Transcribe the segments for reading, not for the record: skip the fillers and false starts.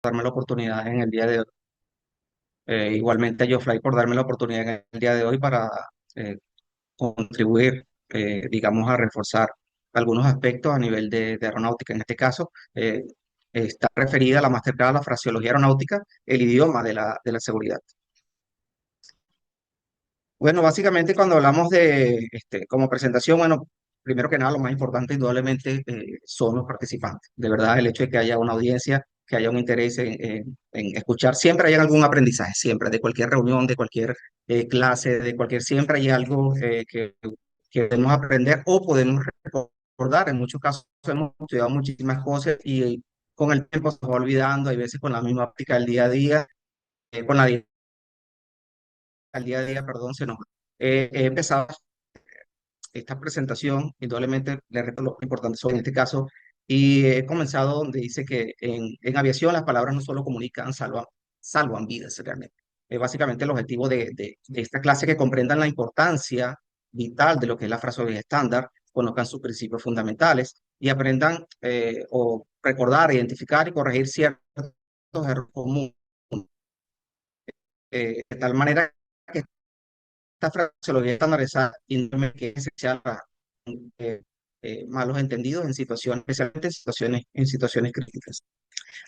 darme la oportunidad en el día de hoy. Igualmente a Geoffrey por darme la oportunidad en el día de hoy para eh, contribuir, digamos, a reforzar algunos aspectos a nivel de aeronáutica. En este caso, está referida a la masterclass a la fraseología aeronáutica, el idioma de la seguridad. Bueno, básicamente cuando hablamos de, como presentación, bueno, primero que nada, lo más importante indudablemente son los participantes. De verdad, el hecho de que haya una audiencia, que haya un interés en escuchar, siempre hay algún aprendizaje, siempre, de cualquier reunión, de cualquier clase, de cualquier, siempre hay algo que podemos aprender o podemos recordar. En muchos casos hemos estudiado muchísimas cosas y con el tiempo se va olvidando, hay veces con la misma práctica del día a día, con la al día a día, perdón, se nos he empezado esta presentación, indudablemente le repito lo importante son en este caso, y he comenzado donde dice que en aviación las palabras no solo comunican, salvan vidas realmente. Básicamente el objetivo de esta clase es que comprendan la importancia vital de lo que es la fraseología estándar, conozcan sus principios fundamentales y aprendan o recordar, identificar y corregir ciertos errores comunes, de tal manera que esta fraseología estandarizada y que es esencial para eh, malos entendidos en situaciones, especialmente en situaciones críticas.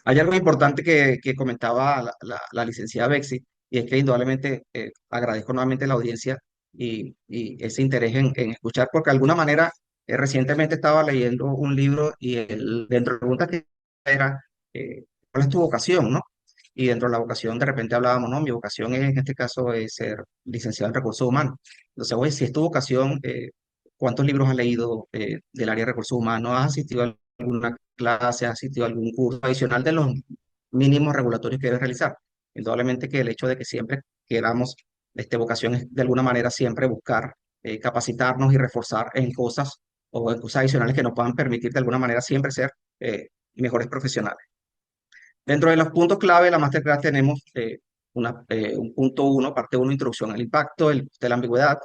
Hay algo importante que comentaba la licenciada Bexi, y es que indudablemente agradezco nuevamente la audiencia y ese interés en escuchar, porque de alguna manera recientemente estaba leyendo un libro y dentro de la pregunta que era, ¿cuál es tu vocación, no? Y dentro de la vocación de repente hablábamos, no, mi vocación en este caso es ser licenciado en recursos humanos. Entonces, oye, si es tu vocación, ¿cuántos libros has leído del área de recursos humanos? ¿Has asistido a alguna clase, has asistido a algún curso adicional de los mínimos regulatorios que debes realizar? Indudablemente que el hecho de que siempre queramos vocación es de alguna manera siempre buscar capacitarnos y reforzar en cosas o en cosas adicionales que nos puedan permitir de alguna manera siempre ser mejores profesionales. Dentro de los puntos clave de la masterclass tenemos un punto uno, parte uno, introducción al impacto, el de la ambigüedad,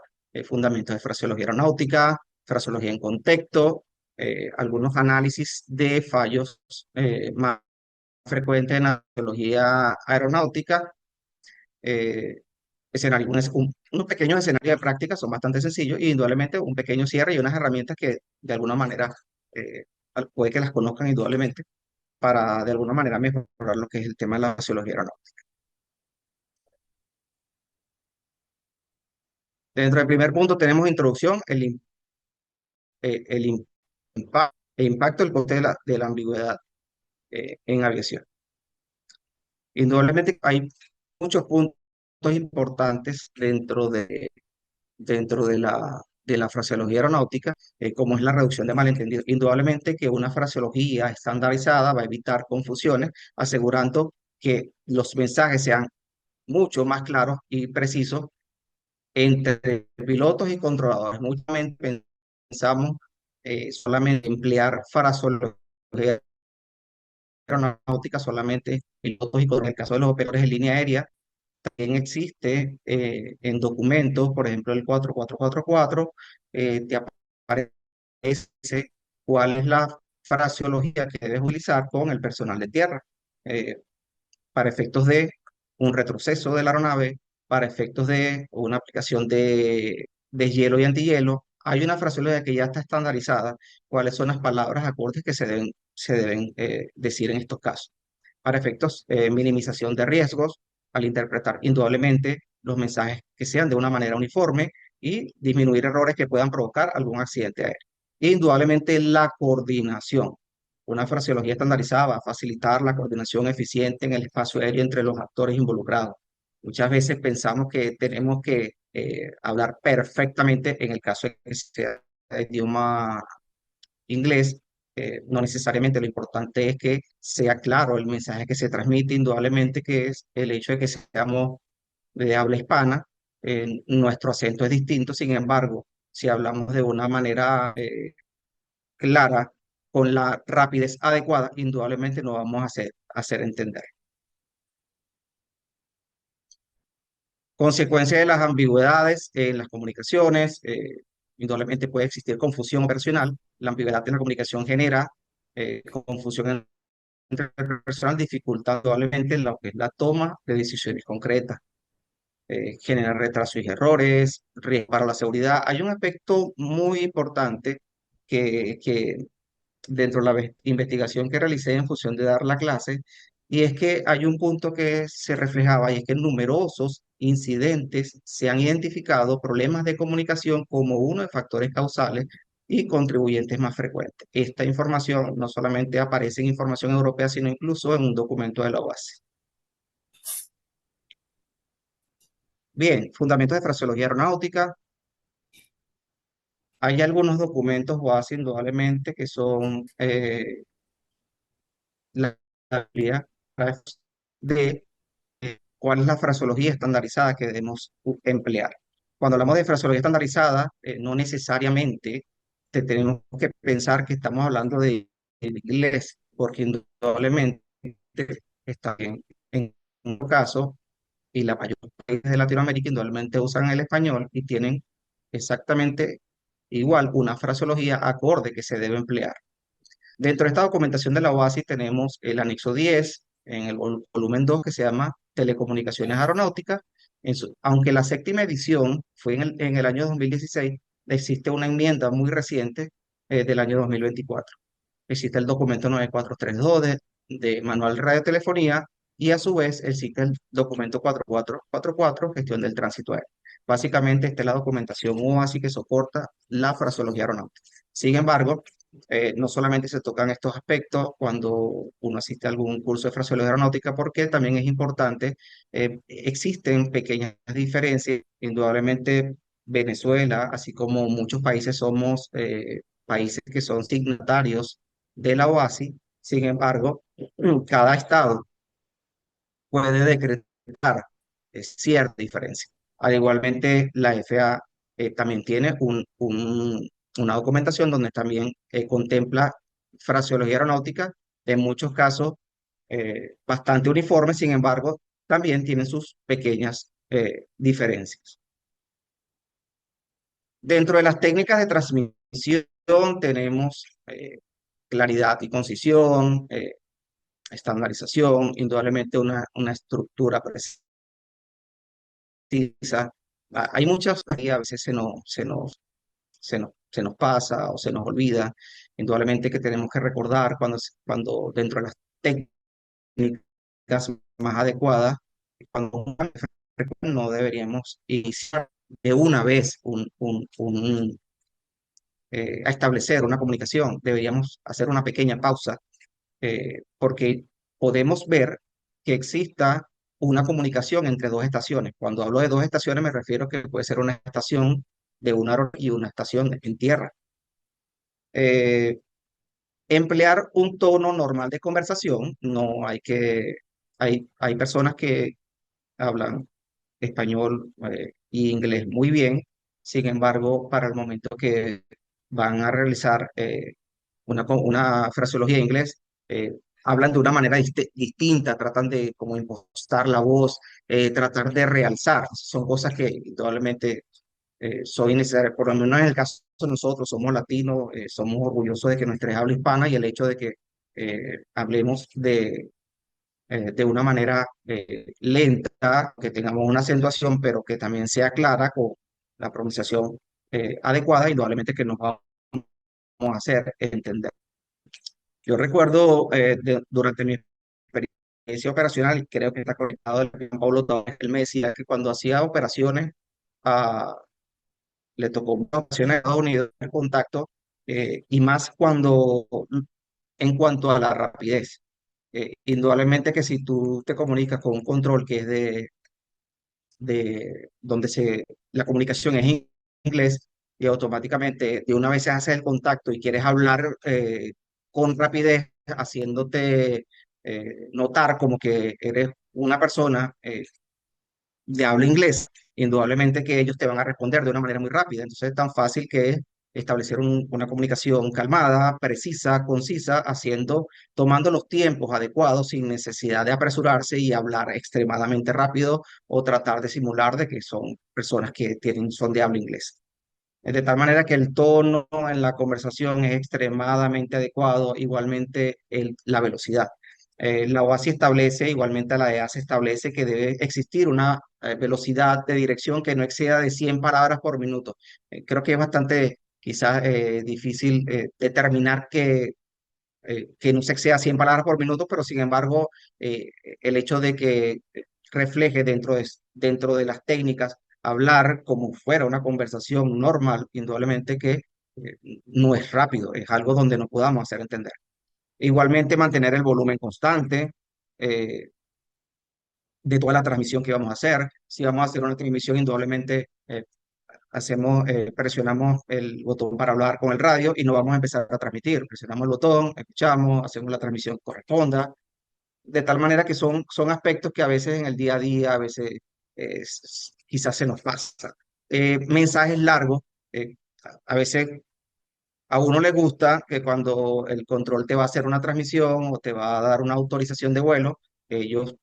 fundamentos de fraseología aeronáutica, fraseología en contexto, algunos análisis de fallos más frecuentes en la fraseología aeronáutica, eh, unos pequeños escenarios de práctica son bastante sencillos y indudablemente un pequeño cierre y unas herramientas que de alguna manera eh, puede que las conozcan indudablemente para de alguna manera mejorar lo que es el tema de la sociología aeronáutica. Dentro del primer punto tenemos introducción, el impacto del coste de la ambigüedad en aviación. Indudablemente hay muchos puntos importantes dentro de la fraseología aeronáutica, como es la reducción de malentendidos. Indudablemente que una fraseología estandarizada va a evitar confusiones, asegurando que los mensajes sean mucho más claros y precisos entre pilotos y controladores. Muchas veces pensamos solamente emplear fraseología aeronáutica, solamente pilotos y en el caso de los operadores de línea aérea, también existe en documentos, por ejemplo el 4444, te aparece cuál es la fraseología que debes utilizar con el personal de tierra. Eh, para efectos de un retroceso de la aeronave, para efectos de una aplicación de hielo y antihielo. Hay una fraseología que ya está estandarizada, cuáles son las palabras acordes que se deben decir en estos casos. Para efectos minimización de riesgos, al interpretar indudablemente los mensajes que sean de una manera uniforme y disminuir errores que puedan provocar algún accidente aéreo. Indudablemente la coordinación. Una fraseología estandarizada va a facilitar la coordinación eficiente en el espacio aéreo entre los actores involucrados. Muchas veces pensamos que tenemos que hablar perfectamente en el caso de que sea de idioma inglés. No necesariamente, lo importante es que sea claro el mensaje que se transmite, indudablemente que es el hecho de que seamos de habla hispana, nuestro acento es distinto. Sin embargo, si hablamos de una manera clara, con la rapidez adecuada, indudablemente nos vamos a hacer entender. Consecuencia de las ambigüedades en las comunicaciones, indudablemente puede existir confusión operacional. La ambigüedad en la comunicación genera confusión interpersonal dificulta probablemente lo que es la toma de decisiones concretas, genera retrasos y errores, riesgo para la seguridad. Hay un aspecto muy importante que dentro de la investigación que realicé en función de dar la clase, y es que hay un punto que se reflejaba, y es que en numerosos incidentes se han identificado problemas de comunicación como uno de factores causales y contribuyentes más frecuentes. Esta información no solamente aparece en información europea, sino incluso en un documento de la OASI. Bien, fundamentos de fraseología aeronáutica. Hay algunos documentos OASI indudablemente que son la guía de cuál es la fraseología estandarizada que debemos emplear. Cuando hablamos de fraseología estandarizada, no necesariamente tenemos que pensar que estamos hablando de inglés, porque indudablemente está en un caso, y la mayoría de los países de Latinoamérica indudablemente usan el español y tienen exactamente igual una fraseología acorde que se debe emplear. Dentro de esta documentación de la OASI tenemos el anexo 10 en el volumen 2 que se llama Telecomunicaciones Aeronáuticas. Aunque la séptima edición fue en el año 2016, existe una enmienda muy reciente del año 2024. Existe el documento 9432 de Manual de Radiotelefonía y a su vez existe el documento 4444, Gestión del Tránsito Aéreo. Básicamente, esta es la documentación OASI que soporta la fraseología aeronáutica. Sin embargo, no solamente se tocan estos aspectos cuando uno asiste a algún curso de fraseología aeronáutica, porque también es importante, existen pequeñas diferencias. Indudablemente, Venezuela, así como muchos países, somos países que son signatarios de la OASI. Sin embargo, cada estado puede decretar cierta diferencia. Al igualmente, la FAA también tiene una documentación donde también contempla fraseología aeronáutica, en muchos casos bastante uniforme. Sin embargo, también tienen sus pequeñas diferencias. Dentro de las técnicas de transmisión tenemos claridad y concisión, estandarización, indudablemente una estructura precisa. Hay muchas que a veces se nos pasa o se nos olvida. Indudablemente que tenemos que recordar cuando dentro de las técnicas más adecuadas, cuando no deberíamos iniciar de una vez a establecer una comunicación. Deberíamos hacer una pequeña pausa, porque podemos ver que exista una comunicación entre dos estaciones. Cuando hablo de dos estaciones me refiero a que puede ser una estación de una aeronave y una estación en tierra. Eh, Emplear un tono normal de conversación, no hay que, hay personas que hablan español y inglés muy bien. Sin embargo, para el momento que van a realizar una fraseología en inglés, eh, hablan de una manera distinta, tratan de como impostar la voz, tratar de realzar. Son cosas que indudablemente son innecesarias. Por lo menos en el caso de nosotros, somos latinos, somos orgullosos de que nuestra es habla hispana, y el hecho de que hablemos de una manera lenta, que tengamos una acentuación, pero que también sea clara con la pronunciación adecuada, indudablemente que nos vamos a hacer entender. Yo recuerdo durante mi experiencia operacional, y creo que está conectado el Pablo Torres, él me decía que cuando hacía operaciones, ah, le tocó una operación en Estados Unidos, el contacto, y más cuando, en cuanto a la rapidez. Indudablemente que si tú te comunicas con un control que es de donde la comunicación es en inglés, y automáticamente de una vez se hace el contacto y quieres hablar con rapidez, haciéndote notar como que eres una persona de habla inglés, indudablemente que ellos te van a responder de una manera muy rápida. Entonces es tan fácil que es establecer una comunicación calmada, precisa, concisa, tomando los tiempos adecuados sin necesidad de apresurarse y hablar extremadamente rápido o tratar de simular de que son personas que son de habla inglés. De tal manera que el tono en la conversación es extremadamente adecuado, igualmente la velocidad. La OASI establece, igualmente la EASA establece que debe existir una velocidad de dirección que no exceda de 100 palabras por minuto. Creo que es bastante quizás difícil determinar que no se exceda 100 palabras por minuto, pero sin embargo, eh, el hecho de que refleje dentro de las técnicas hablar como fuera una conversación normal, indudablemente que no es rápido, es algo donde nos podamos hacer entender. Igualmente, mantener el volumen constante eh, de toda la transmisión que vamos a hacer. Si vamos a hacer una transmisión, indudablemente presionamos el botón para hablar con el radio y no vamos a empezar a transmitir. Presionamos el botón, escuchamos, hacemos la transmisión que corresponda, de tal manera que son aspectos que a veces en el día a día, a veces quizás se nos pasa. Mensajes largos, a veces a uno le gusta que cuando el control te va a hacer una transmisión o te va a dar una autorización de vuelo, ellos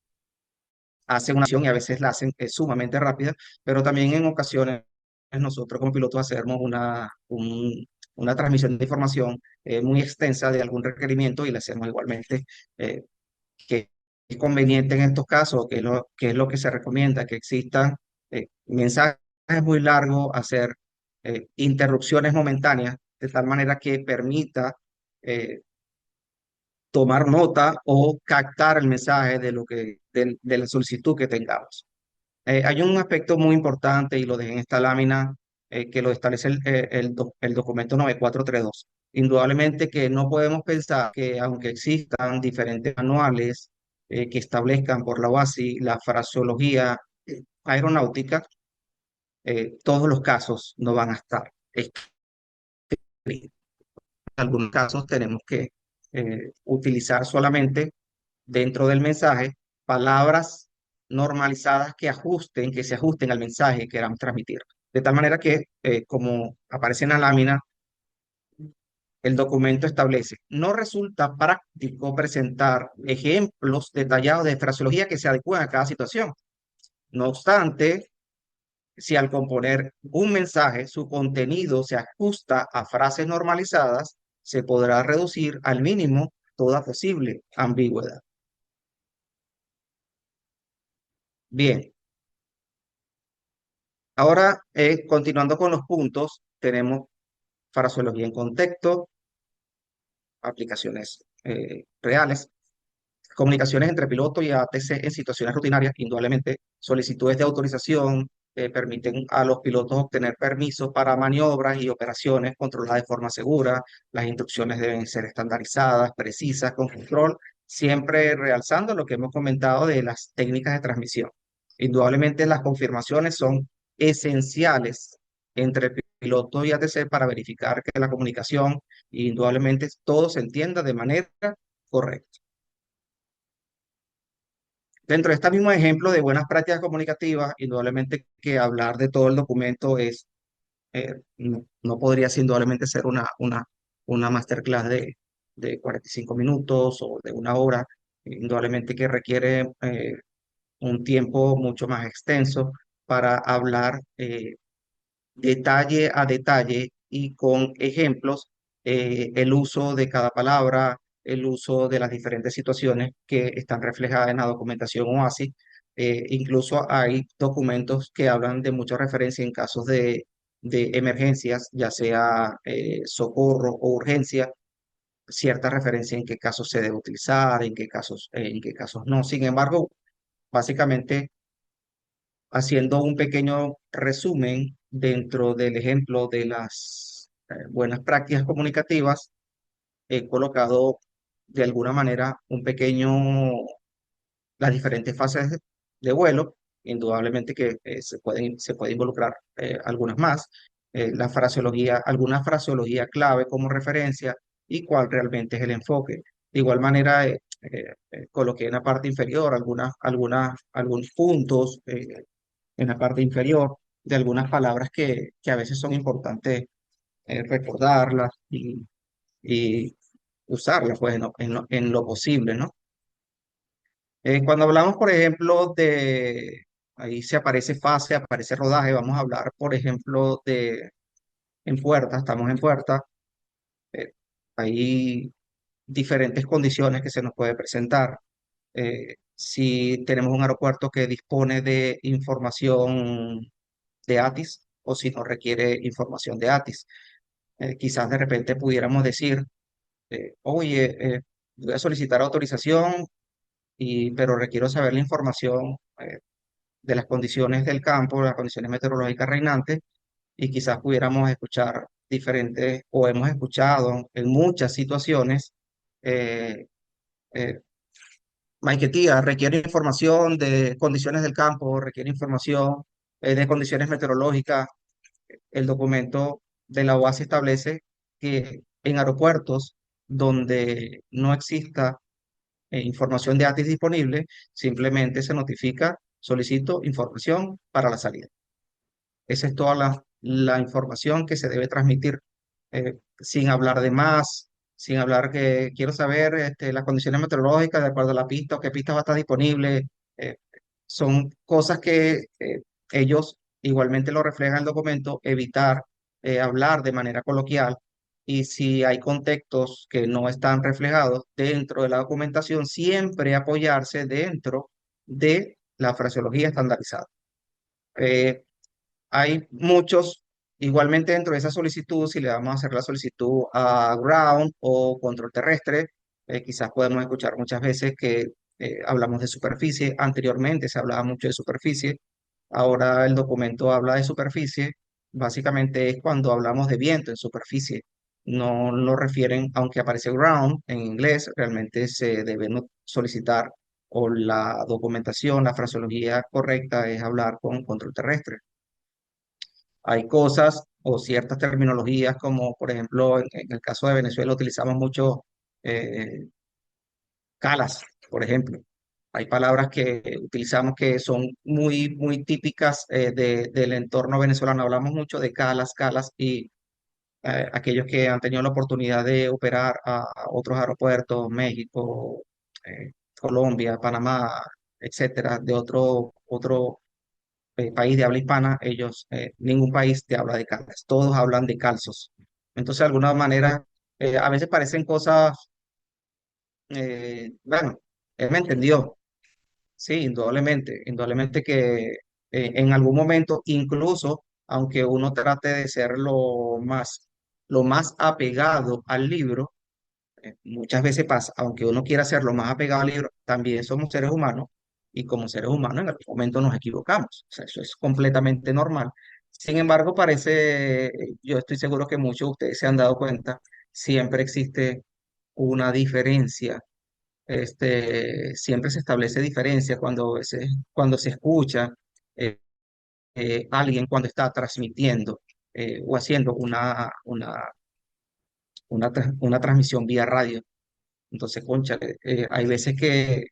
hacen una acción y a veces la hacen sumamente rápida, pero también en ocasiones nosotros como pilotos hacemos una transmisión de información muy extensa de algún requerimiento y la hacemos igualmente, eh, que es conveniente en estos casos, que es lo que se recomienda, que existan mensajes muy largos, hacer interrupciones momentáneas, de tal manera que permita eh, tomar nota o captar el mensaje de la solicitud que tengamos. Hay un aspecto muy importante y lo dejé en esta lámina que lo establece el documento 9432. Indudablemente que no podemos pensar que aunque existan diferentes manuales que establezcan por la OASI la fraseología aeronáutica, todos los casos no van a estar escritos. En algunos casos tenemos que utilizar solamente dentro del mensaje palabras normalizadas que se ajusten al mensaje que queramos transmitir. De tal manera que, como aparece en la lámina, el documento establece, no resulta práctico presentar ejemplos detallados de fraseología que se adecúen a cada situación. No obstante, si al componer un mensaje su contenido se ajusta a frases normalizadas, se podrá reducir al mínimo toda posible ambigüedad. Bien, ahora continuando con los puntos, tenemos fraseología en contexto, aplicaciones reales, comunicaciones entre piloto y ATC en situaciones rutinarias, indudablemente solicitudes de autorización permiten a los pilotos obtener permisos para maniobras y operaciones controladas de forma segura. Las instrucciones deben ser estandarizadas, precisas, con control, siempre realzando lo que hemos comentado de las técnicas de transmisión. Indudablemente las confirmaciones son esenciales entre piloto y ATC para verificar que la comunicación, indudablemente todo se entienda de manera correcta. Dentro de este mismo ejemplo de buenas prácticas comunicativas, indudablemente que hablar de todo el documento no podría indudablemente ser una masterclass de 45 minutos o de una hora, indudablemente que requiere un tiempo mucho más extenso para hablar detalle a detalle y con ejemplos, el uso de cada palabra, el uso de las diferentes situaciones que están reflejadas en la documentación OASI. Incluso hay documentos que hablan de mucha referencia en casos de emergencias, ya sea socorro o urgencia, cierta referencia en qué casos se debe utilizar, en qué casos no. Sin embargo, básicamente haciendo un pequeño resumen dentro del ejemplo de las buenas prácticas comunicativas, he colocado de alguna manera las diferentes fases de vuelo, indudablemente que se puede involucrar algunas más, alguna fraseología clave como referencia y cuál realmente es el enfoque. De igual manera, coloqué en la parte inferior algunos puntos en la parte inferior de algunas palabras que a veces son importantes recordarlas y usarlas pues, en lo posible, ¿no? Cuando hablamos, por ejemplo, ahí se aparece fase, aparece rodaje, vamos a hablar, por ejemplo, en puerta, estamos en puerta, eh, ahí diferentes condiciones que se nos puede presentar. Si tenemos un aeropuerto que dispone de información de ATIS o si no requiere información de ATIS. Quizás de repente pudiéramos decir, oye, voy a solicitar autorización, pero requiero saber la información de las condiciones del campo, las condiciones meteorológicas reinantes, y quizás pudiéramos escuchar diferentes, o hemos escuchado en muchas situaciones, eh, eh, Maiquetía, requiere información de condiciones del campo, requiere información de condiciones meteorológicas. El documento de la OASI establece que en aeropuertos donde no exista información de ATIS disponible, simplemente se notifica, solicito información para la salida. Esa es toda la información que se debe transmitir, sin hablar de más, sin hablar que quiero saber las condiciones meteorológicas de acuerdo a la pista o qué pista va a estar disponible. eh, Son cosas que ellos igualmente lo reflejan en el documento, evitar hablar de manera coloquial, y si hay contextos que no están reflejados dentro de la documentación, siempre apoyarse dentro de la fraseología estandarizada. Eh, Hay muchos, igualmente dentro de esa solicitud, si le vamos a hacer la solicitud a ground o control terrestre, quizás podemos escuchar muchas veces que hablamos de superficie. Anteriormente se hablaba mucho de superficie, ahora el documento habla de superficie. Básicamente es cuando hablamos de viento en superficie. No lo refieren, aunque aparece ground en inglés, realmente se debe solicitar, o la documentación, la fraseología correcta es hablar con control terrestre. Hay cosas o ciertas terminologías como, por ejemplo, en el caso de Venezuela utilizamos mucho eh, calas, por ejemplo. Hay palabras que utilizamos que son muy típicas del entorno venezolano. Hablamos mucho de calas, y aquellos que han tenido la oportunidad de operar a otros aeropuertos, México, Colombia, Panamá, etcétera, de otro país de habla hispana, ningún país te habla de calzas, todos hablan de calzos. Entonces, de alguna manera, a veces parecen cosas, bueno, él me entendió, sí, indudablemente que en algún momento, incluso, aunque uno trate de ser lo más apegado al libro, muchas veces pasa, aunque uno quiera ser lo más apegado al libro, también somos seres humanos, y como seres humanos en algún momento nos equivocamos. O sea, eso es completamente normal. Sin embargo, yo estoy seguro que muchos de ustedes se han dado cuenta, siempre existe una diferencia. Siempre se establece diferencia cuando se escucha eh, alguien cuando está transmitiendo o haciendo una transmisión vía radio. Entonces, cónchale, hay veces que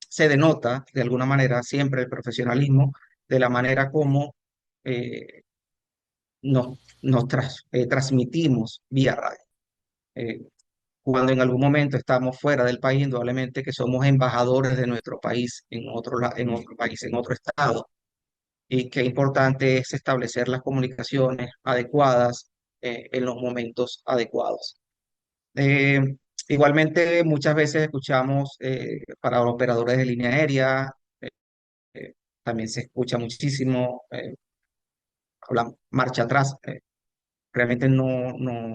se denota de alguna manera siempre el profesionalismo de la manera como eh, transmitimos vía radio. Eh, Cuando en algún momento estamos fuera del país, indudablemente que somos embajadores de nuestro país en otro país, en otro estado, y qué importante es establecer las comunicaciones adecuadas en los momentos adecuados. Eh, Igualmente, muchas veces escuchamos para operadores de línea aérea, eh, también se escucha muchísimo, hablan marcha atrás. Realmente no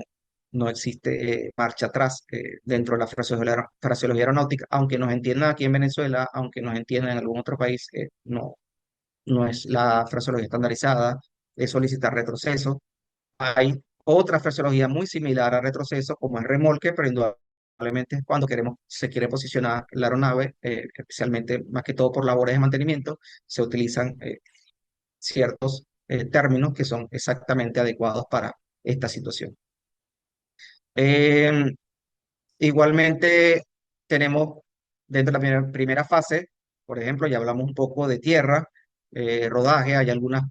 existe marcha atrás dentro de la fraseología aeronáutica, aunque nos entiendan aquí en Venezuela, aunque nos entiendan en algún otro país, no es la fraseología estandarizada, es solicitar retroceso. Hay otra fraseología muy similar a retroceso, como es remolque, pero indudablemente cuando se quiere posicionar la aeronave, especialmente más que todo por labores de mantenimiento, se utilizan ciertos términos que son exactamente adecuados para esta situación. Eh, Igualmente tenemos dentro de la primera fase, por ejemplo, ya hablamos un poco de tierra, rodaje, hay algunas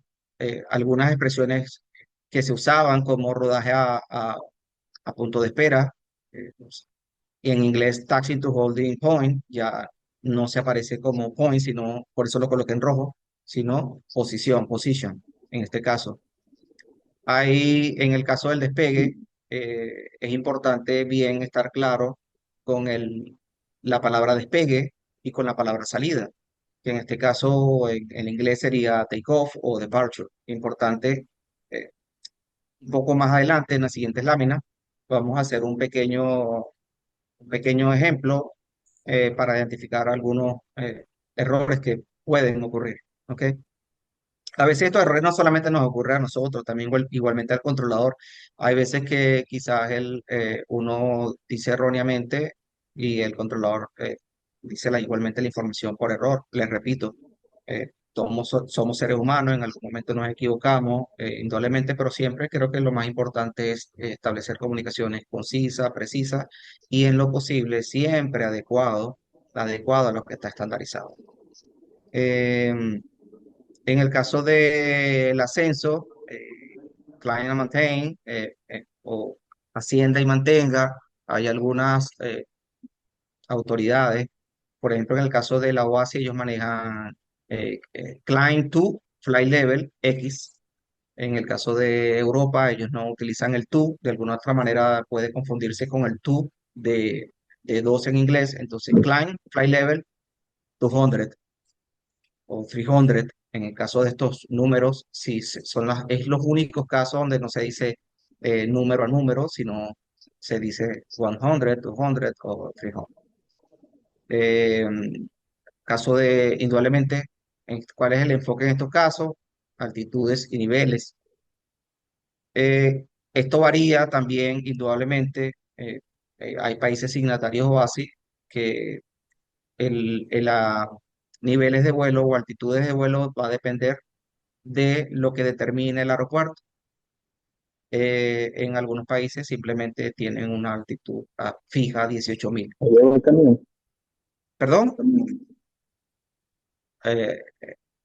expresiones que se usaban como rodaje a punto de espera, pues, y en inglés taxi to holding point, ya no se aparece como point, sino, por eso lo coloqué en rojo, sino position, en este caso. Ahí, en el caso del despegue, es importante bien estar claro. con la palabra despegue y con la palabra salida, que en este caso en inglés sería take off o departure. Importante, eh, un poco más adelante en las siguientes láminas, vamos a hacer un pequeño ejemplo para identificar algunos errores que pueden ocurrir. ¿Ok? A veces estos errores no solamente nos ocurren a nosotros, también igualmente al controlador. Hay veces que quizás uno dice erróneamente y el controlador dice igualmente la información por error. Les repito, somos seres humanos, en algún momento nos equivocamos, indudablemente, pero siempre creo que lo más importante es establecer comunicaciones concisas, precisas y en lo posible siempre adecuado a lo que está estandarizado. Em, en el caso del ascenso, climb and maintain, o ascienda y mantenga, hay algunas autoridades. Por ejemplo, en el caso de la OASI, ellos manejan climb to, flight level X. En el caso de Europa, ellos no utilizan el to, de alguna otra manera puede confundirse con el to de 2 en inglés. Entonces, climb, flight level 200 o 300, en el caso de estos números, sí es los únicos casos donde no se dice número a número, sino se dice 100, 200 o 300. Eh, caso de, indudablemente, ¿cuál es el enfoque en estos casos? Altitudes y niveles. Esto varía también, indudablemente. Hay países signatarios o así que a niveles de vuelo o altitudes de vuelo va a depender de lo que determine el aeropuerto. En algunos países simplemente tienen una altitud fija, 18.000. Allá va también. ¿Perdón? Eh,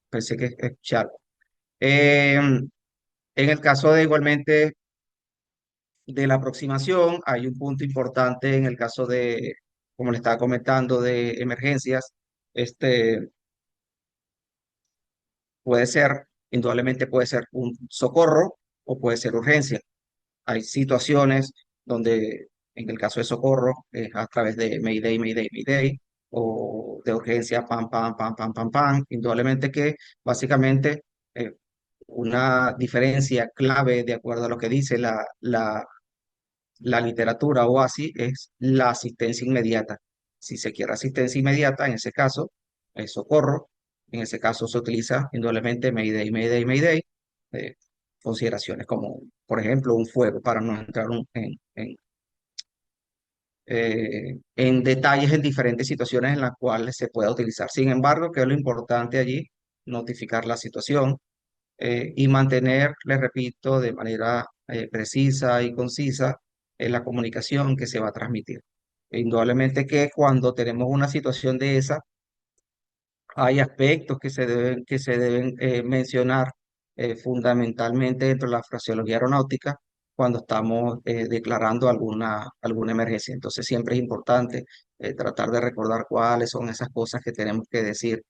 Pensé que escuché algo. En el caso de igualmente de la aproximación, hay un punto importante en el caso de, como le estaba comentando, de emergencias. Este puede ser, indudablemente puede ser un socorro o puede ser urgencia. Hay situaciones donde, en el caso de socorro, es a través de Mayday, Mayday, Mayday, o de urgencia, pam, pam, pam, pam, pam, pam. Indudablemente que básicamente eh, una diferencia clave de acuerdo a lo que dice la literatura o así es la asistencia inmediata. Si se quiere asistencia inmediata, en ese caso, es socorro. En ese caso se utiliza indudablemente Mayday, Mayday, Mayday. eh, Consideraciones como, por ejemplo, un fuego, para no entrar en detalles en diferentes situaciones en las cuales se pueda utilizar. Sin embargo, que es lo importante allí, notificar la situación y mantener, les repito, de manera precisa y concisa la comunicación que se va a transmitir. Indudablemente que cuando tenemos una situación de esa, hay aspectos que se deben mencionar fundamentalmente dentro de la fraseología aeronáutica cuando estamos declarando alguna emergencia. Entonces siempre es importante tratar de recordar cuáles son esas cosas que tenemos que decir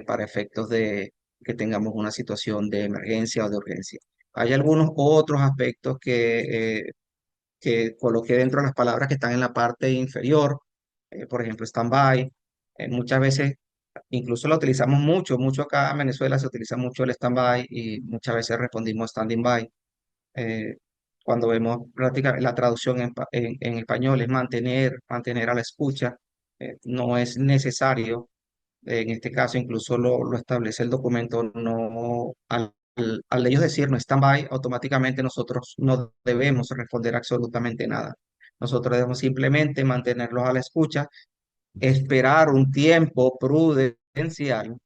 para efectos de que tengamos una situación de emergencia o de urgencia. Hay algunos otros aspectos que coloqué dentro de las palabras que están en la parte inferior, por ejemplo, stand-by. Muchas veces, incluso lo utilizamos mucho, mucho acá en Venezuela se utiliza mucho el stand-by y muchas veces respondimos standing by. Eh, Cuando vemos prácticamente la traducción en español es mantener a la escucha. No es necesario en este caso, incluso lo establece el documento, no, al ellos decir no stand-by, automáticamente nosotros no debemos responder absolutamente nada. Nosotros debemos simplemente mantenerlos a la escucha, esperar un tiempo prudencial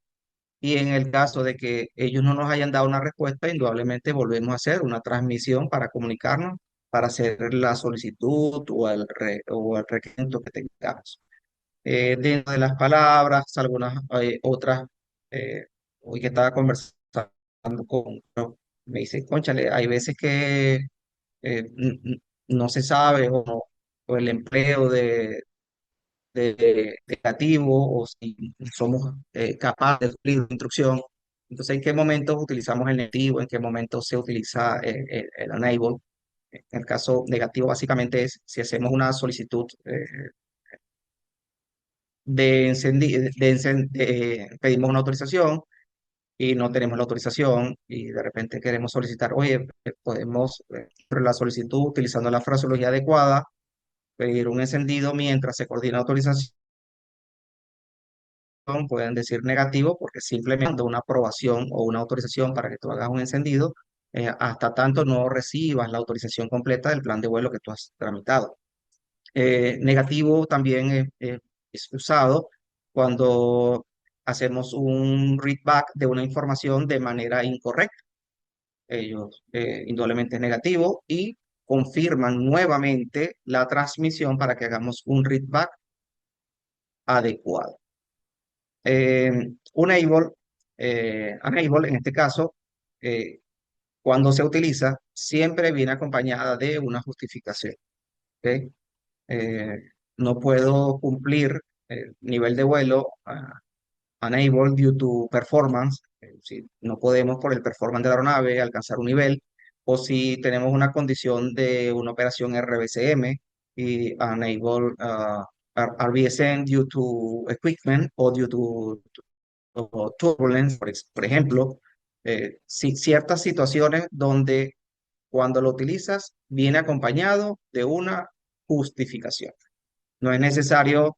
y en el caso de que ellos no nos hayan dado una respuesta, indudablemente volvemos a hacer una transmisión para comunicarnos, para hacer la solicitud o el requerimiento que tengamos dentro de las palabras, algunas otras, eh, hoy que estaba conversando con, ¿no? Me dice, cónchale, hay veces que no se sabe o el empleo de negativo o si somos capaces de cumplir la instrucción. Entonces, ¿en qué momentos utilizamos el negativo? ¿En qué momentos se utiliza el enable? En el caso negativo, básicamente es si hacemos una solicitud pedimos una autorización y no tenemos la autorización y de repente queremos solicitar, oye, podemos, sobre la solicitud utilizando la fraseología adecuada, pedir un encendido mientras se coordina autorización, pueden decir negativo porque simplemente una aprobación o una autorización para que tú hagas un encendido, hasta tanto no recibas la autorización completa del plan de vuelo que tú has tramitado. Negativo también es usado cuando hacemos un readback de una información de manera incorrecta. Ellos indudablemente es negativo y confirman nuevamente la transmisión para que hagamos un readback adecuado. Eh, enable, enable en este caso, eh, cuando se utiliza, siempre viene acompañada de una justificación. ¿Ok? Eh, no puedo cumplir el nivel de vuelo unable due to performance, si no podemos por el performance de la aeronave alcanzar un nivel, o si tenemos una condición de una operación RBCM y unable RBSN due to equipment o due to o turbulence, por ejemplo, ciertas situaciones donde cuando lo utilizas viene acompañado de una justificación. No es necesario,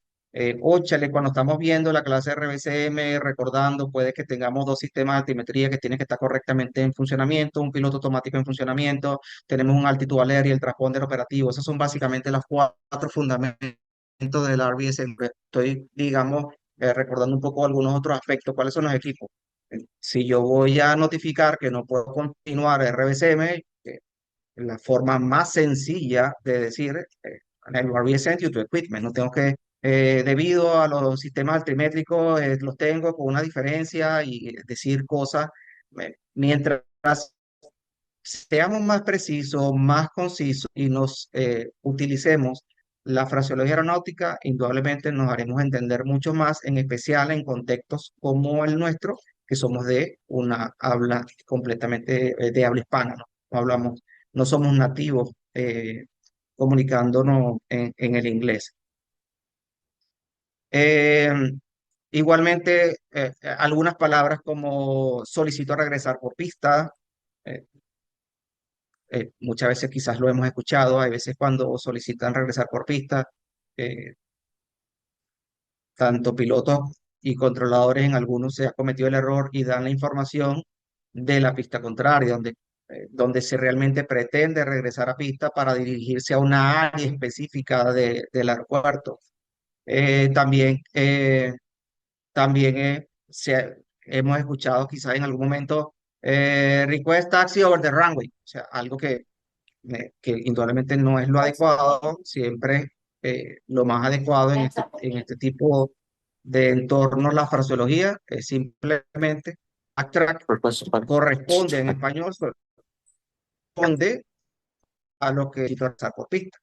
óchale, cuando estamos viendo la clase RBCM, recordando, puede que tengamos dos sistemas de altimetría que tienen que estar correctamente en funcionamiento, un piloto automático en funcionamiento, tenemos un altitud y el transponder operativo. Esos son básicamente los cuatro fundamentos del RBSM. Estoy, digamos, recordando un poco algunos otros aspectos. ¿Cuáles son los equipos? Si yo voy a notificar que no puedo continuar RBCM, la forma más sencilla de decir, el Barbie sent you to equipment, no tengo que, debido a los sistemas altimétricos, los tengo con una diferencia y decir cosas, mientras seamos más precisos, más concisos y nos utilicemos la fraseología aeronáutica, indudablemente nos haremos entender mucho más, en especial en contextos como el nuestro, que somos de una habla completamente de habla hispana, ¿no? No hablamos, no somos nativos comunicándonos en el inglés. Eh, igualmente, algunas palabras como solicito regresar por pista, eh, muchas veces quizás lo hemos escuchado, hay veces cuando solicitan regresar por pista, eh, tanto pilotos y controladores en algunos se ha cometido el error y dan la información de la pista contraria, donde se realmente pretende regresar a pista para dirigirse a una área específica del aeropuerto. También también hemos escuchado quizás en algún momento request taxi over the runway, o sea, algo que indudablemente no es lo adecuado, siempre lo más adecuado en este tipo de entornos, la fraseología es simplemente backtrack, corresponde en español, corresponde a lo que está por pista.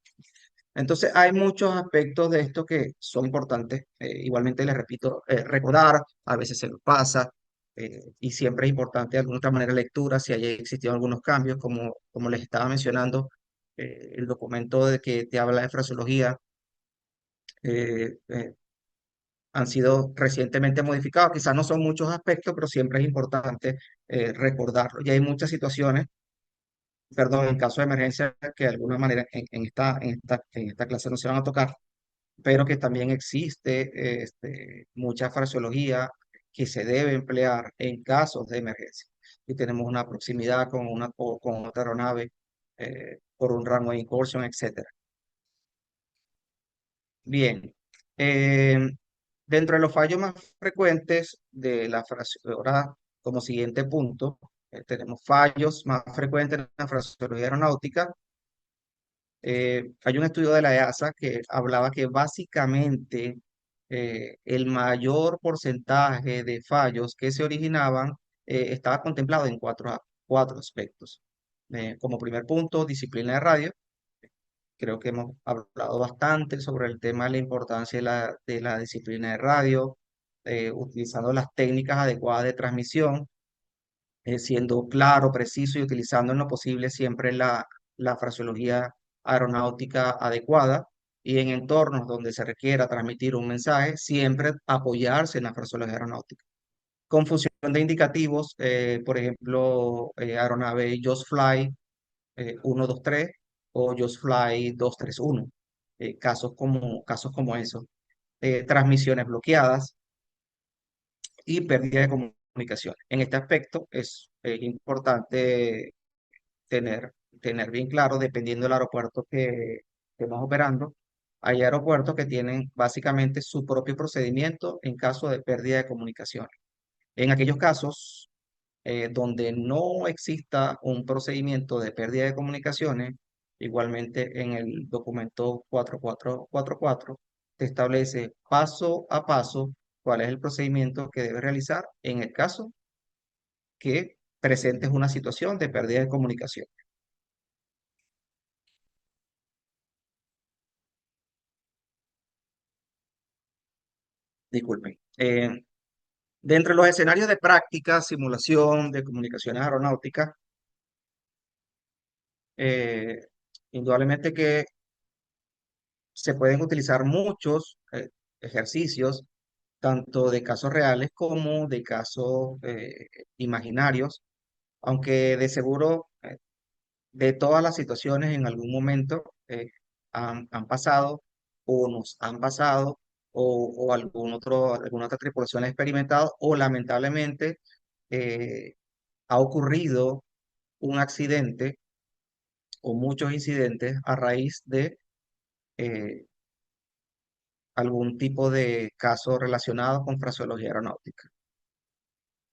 Entonces, hay muchos aspectos de esto que son importantes. Igualmente, les repito, recordar, a veces se nos pasa, y siempre es importante de alguna otra manera lectura, si hay existido algunos cambios, como les estaba mencionando, el documento de que te habla de fraseología eh, han sido recientemente modificados. Quizás no son muchos aspectos, pero siempre es importante recordarlo. Y hay muchas situaciones, perdón, en caso de emergencia, que de alguna manera en esta clase no se van a tocar, pero que también existe mucha fraseología que se debe emplear en casos de emergencia. Y tenemos una proximidad con otra aeronave por un rango de incursión, etcétera. Bien, eh, dentro de los fallos más frecuentes de la fraseología, ahora como siguiente punto, tenemos fallos más frecuentes en la fraseología aeronáutica. Hay un estudio de la EASA que hablaba que básicamente el mayor porcentaje de fallos que se originaban estaba contemplado en cuatro aspectos. Como primer punto, disciplina de radio. Creo que hemos hablado bastante sobre el tema de la importancia de la disciplina de radio, utilizando las técnicas adecuadas de transmisión, siendo claro, preciso y utilizando en lo posible siempre la fraseología aeronáutica adecuada. y en entornos donde se requiera transmitir un mensaje, siempre apoyarse en la fraseología aeronáutica. Confusión de indicativos, por ejemplo, aeronave Just Fly 123 o Just Fly 231, casos como esos. Transmisiones bloqueadas y pérdida de comunicación. En este aspecto es importante tener, tener bien claro, dependiendo del aeropuerto que estemos operando, hay aeropuertos que tienen básicamente su propio procedimiento en caso de pérdida de comunicación. En aquellos casos donde no exista un procedimiento de pérdida de comunicaciones, igualmente en el documento 4444 te establece paso a paso cuál es el procedimiento que debes realizar en el caso que presentes una situación de pérdida de comunicación. Disculpen. De entre los escenarios de práctica, simulación de comunicaciones aeronáuticas, eh, indudablemente que se pueden utilizar muchos ejercicios, tanto de casos reales como de casos imaginarios, aunque de seguro de todas las situaciones en algún momento han pasado o nos han pasado o alguna otra tripulación ha experimentado o lamentablemente eh, ha ocurrido un accidente o muchos incidentes a raíz de eh, algún tipo de caso relacionado con fraseología aeronáutica.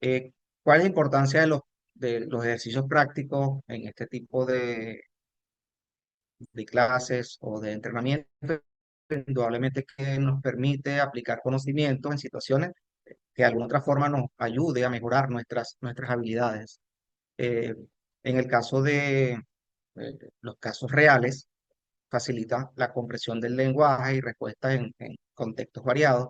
Eh, ¿Cuál es la importancia de los ejercicios prácticos en este tipo de clases o de entrenamiento? Indudablemente que nos permite aplicar conocimientos en situaciones que de alguna otra forma nos ayude a mejorar nuestras habilidades. Eh, en el caso de los casos reales, facilita la comprensión del lenguaje y respuesta en contextos variados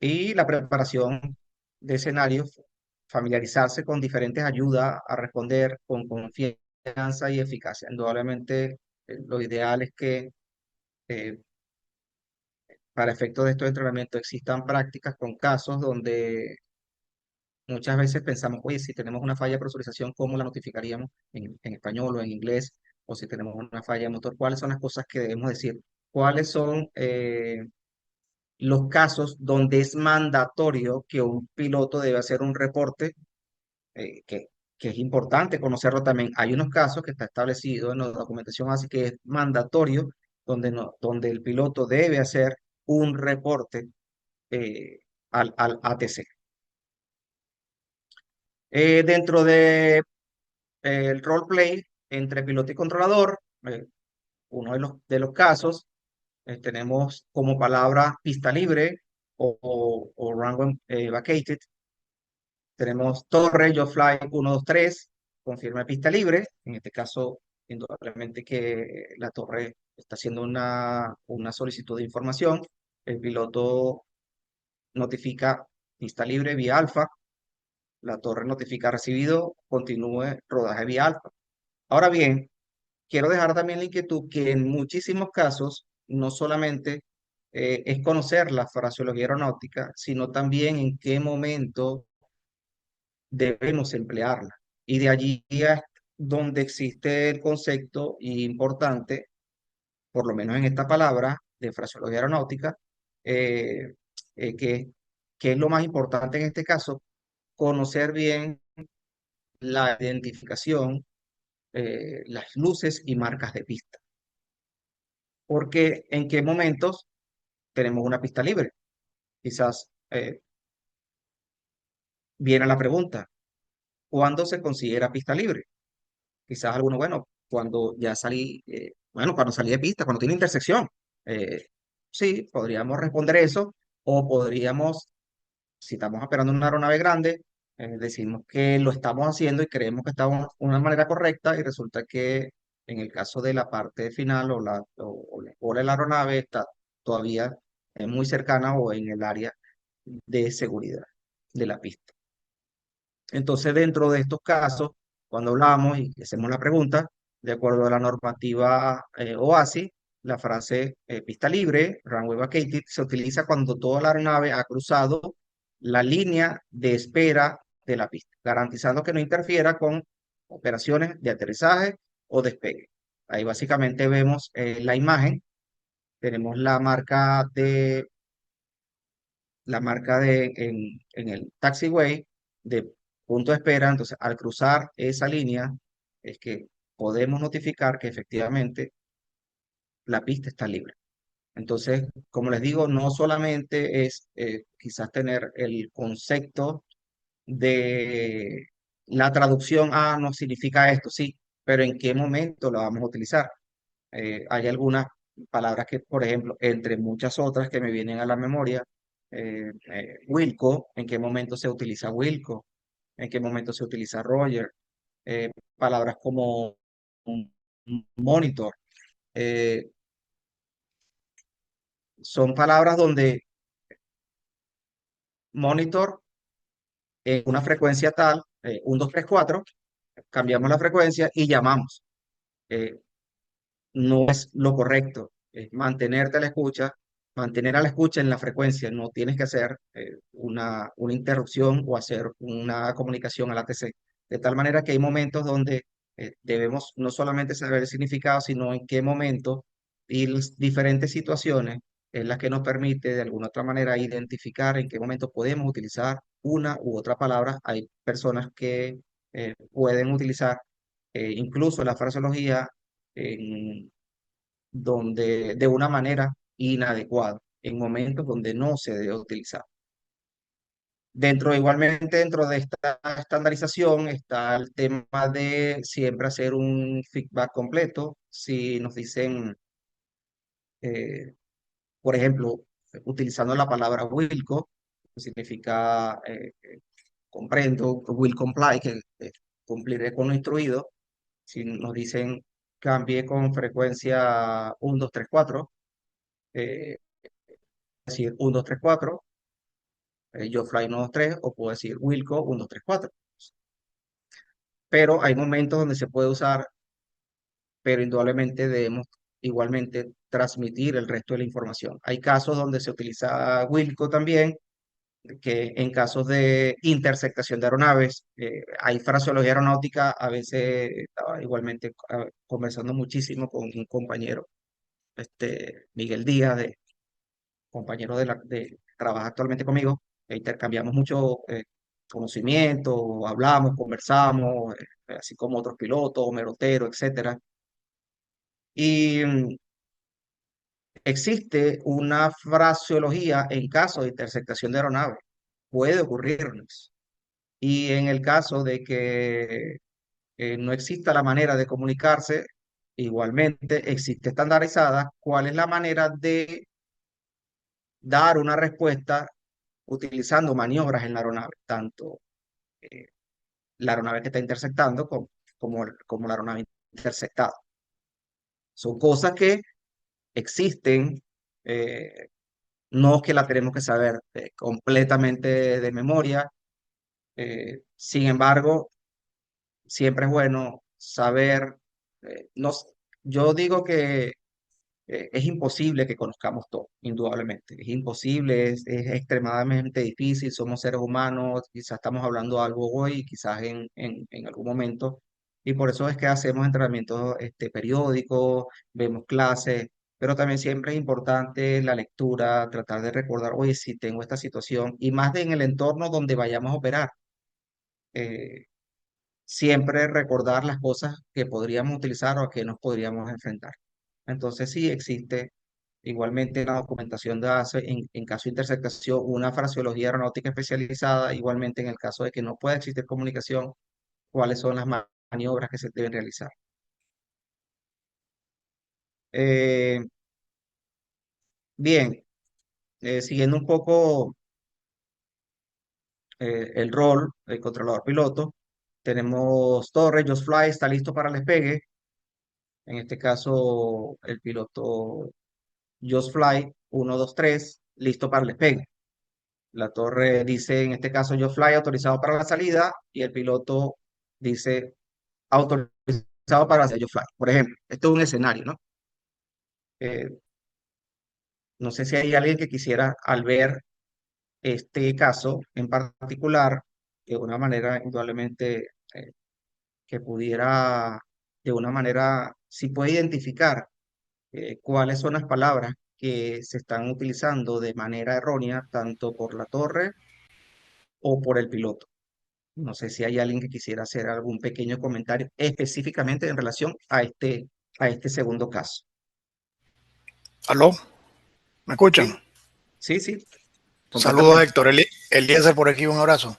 y la preparación de escenarios, familiarizarse con diferentes ayudas a responder con confianza y eficacia. Indudablemente, lo ideal es que eh, para efectos de estos entrenamientos existan prácticas con casos donde muchas veces pensamos, oye, si tenemos una falla de presurización, ¿cómo la notificaríamos en español o en inglés? O si tenemos una falla de motor, ¿cuáles son las cosas que debemos decir? ¿Cuáles son los casos donde es mandatorio que un piloto debe hacer un reporte, eh, que, que es importante conocerlo también? Hay unos casos que está establecido en la documentación, así que es mandatorio, donde, no, donde el piloto debe hacer un reporte al ATC. Dentro de el roleplay entre piloto y controlador, uno de los casos, tenemos como palabra pista libre o runway vacated. Tenemos torre, yo fly 123, confirma pista libre. En este caso, indudablemente que la torre está haciendo una solicitud de información. El piloto notifica pista libre vía alfa. La torre notifica recibido, continúe rodaje vía alfa. Ahora bien, quiero dejar también la inquietud que en muchísimos casos no solamente es conocer la fraseología aeronáutica, sino también en qué momento debemos emplearla. Y de allí es donde existe el concepto importante, por lo menos en esta palabra de fraseología aeronáutica, eh, que es lo más importante en este caso, conocer bien la identificación, las luces y marcas de pista. Porque en qué momentos tenemos una pista libre. Quizás viene la pregunta, ¿cuándo se considera pista libre? Quizás alguno, bueno, cuando ya salí, bueno, cuando salí de pista, cuando tiene intersección. Eh, sí, podríamos responder eso, o podríamos, si estamos operando una aeronave grande, decimos que lo estamos haciendo y creemos que estamos de una manera correcta y resulta que en el caso de la parte final o la cola de la aeronave está todavía muy cercana o en el área de seguridad de la pista. Entonces, dentro de estos casos, cuando hablamos y hacemos la pregunta, de acuerdo a la normativa OASI, la frase pista libre, runway vacated, se utiliza cuando toda la aeronave ha cruzado la línea de espera de la pista, garantizando que no interfiera con operaciones de aterrizaje o despegue. Ahí básicamente vemos la imagen, tenemos en el taxiway de punto de espera. Entonces, al cruzar esa línea, es que podemos notificar que efectivamente la pista está libre. Entonces, como les digo, no solamente es quizás tener el concepto de la traducción, no significa esto, sí, pero en qué momento lo vamos a utilizar. Hay algunas palabras que, por ejemplo, entre muchas otras que me vienen a la memoria, Wilco, ¿en qué momento se utiliza Wilco? ¿En qué momento se utiliza Roger? Palabras como monitor. eh, Son palabras donde monitor en una frecuencia tal, 1, 2, 3, 4, cambiamos la frecuencia y llamamos. Eh, no es lo correcto, es mantenerte a la escucha, mantener a la escucha en la frecuencia, no tienes que hacer una interrupción o hacer una comunicación al ATC, de tal manera que hay momentos donde debemos no solamente saber el significado, sino en qué momento y las diferentes situaciones en las que nos permite de alguna otra manera identificar en qué momento podemos utilizar una u otra palabra. Hay personas que pueden utilizar incluso la fraseología en de una manera inadecuada, en momentos donde no se debe utilizar. Dentro de esta estandarización está el tema de siempre hacer un feedback completo. Si nos dicen, eh, por ejemplo, utilizando la palabra Wilco, que significa comprendo, will comply, que cumpliré con lo instruido. Si nos dicen cambie con frecuencia 1, 2, 3, 4, decir 1, 2, 3, 4, yo fly 1, 2, 3, o puedo decir Wilco 1, 2, 3, 4. Pero hay momentos donde se puede usar, pero indudablemente debemos igualmente transmitir el resto de la información. Hay casos donde se utiliza Wilco también, que en casos de intersectación de aeronaves, hay fraseología aeronáutica. A veces estaba igualmente conversando muchísimo con un compañero, Miguel Díaz, compañero trabaja actualmente conmigo, e intercambiamos mucho conocimiento, hablamos, conversamos, así como otros pilotos, Merotero, etcétera. Y existe una fraseología en caso de intersectación de aeronaves. Puede ocurrirnos. Y en el caso de que no exista la manera de comunicarse, igualmente existe estandarizada cuál es la manera de dar una respuesta utilizando maniobras en la aeronave, tanto eh, la aeronave que está intersectando como la aeronave intersectada. Son cosas que existen, eh, no que la tenemos que saber completamente de memoria. Sin embargo, siempre es bueno saber, no, yo digo que es imposible que conozcamos todo, indudablemente. Es imposible, es extremadamente difícil, somos seres humanos, quizás estamos hablando de algo hoy, quizás en algún momento, y por eso es que hacemos entrenamientos periódicos, vemos clases, pero también siempre es importante la lectura, tratar de recordar, oye, si tengo esta situación, y más en el entorno donde vayamos a operar. eh, Siempre recordar las cosas que podríamos utilizar o a que nos podríamos enfrentar. Entonces sí existe igualmente la documentación de ACE en caso de intersectación, una fraseología aeronáutica especializada, igualmente en el caso de que no pueda existir comunicación, cuáles son las maniobras que se deben realizar. Eh, Bien, siguiendo un poco el rol del controlador piloto, tenemos torre, Just Fly está listo para el despegue. En este caso, el piloto Just Fly 1, 2, 3, listo para el despegue. La torre dice, en este caso, Just Fly autorizado para la salida y el piloto dice autorizado para hacer Just Fly. Por ejemplo, esto es un escenario, ¿no? Eh, no sé si hay alguien que quisiera, al ver este caso en particular, de una manera indudablemente que pudiera, de una manera, si puede identificar cuáles son las palabras que se están utilizando de manera errónea, tanto por la torre o por el piloto. No sé si hay alguien que quisiera hacer algún pequeño comentario específicamente en relación a este segundo caso. ¿Aló? ¿Me escuchan? Sí, sí, sí, Saludos, completamente. Héctor. Eliezer por aquí, un abrazo.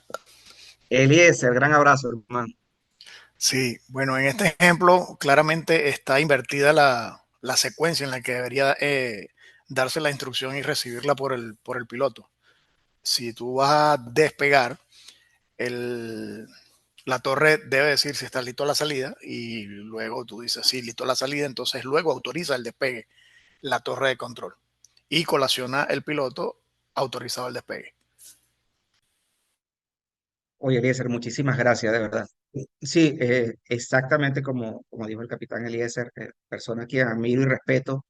Eliezer, gran abrazo, hermano. Sí, bueno, en este ejemplo claramente está invertida la secuencia en la que debería darse la instrucción y recibirla por el piloto. Si tú vas a despegar, el, la torre debe decir si está listo a la salida y luego tú dices, sí, listo a la salida, entonces luego autoriza el despegue, la torre de control y colaciona el piloto autorizado el despegue. Oye, Eliezer, muchísimas gracias, de verdad. Sí, exactamente como dijo el capitán Eliezer, persona a quien admiro y respeto.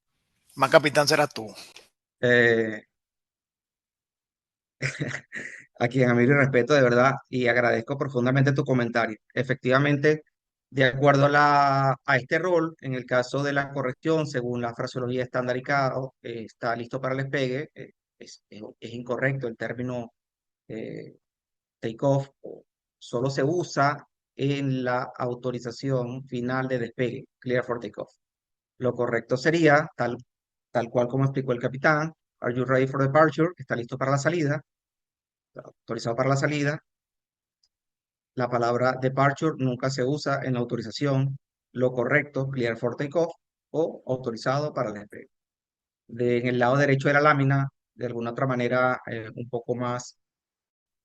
Más capitán serás tú. eh, a quien admiro y respeto de verdad y agradezco profundamente tu comentario. Efectivamente, de acuerdo a este rol, en el caso de la corrección, según la fraseología estandarizada, está listo para el despegue, es incorrecto el término eh, takeoff, solo se usa en la autorización final de despegue, clear for takeoff. Lo correcto sería, tal cual como explicó el capitán, are you ready for departure? Está listo para la salida, autorizado para la salida. La palabra departure nunca se usa en la autorización. Lo correcto, clear for takeoff o autorizado para el despegue. En el lado derecho de la lámina, de alguna otra manera un poco más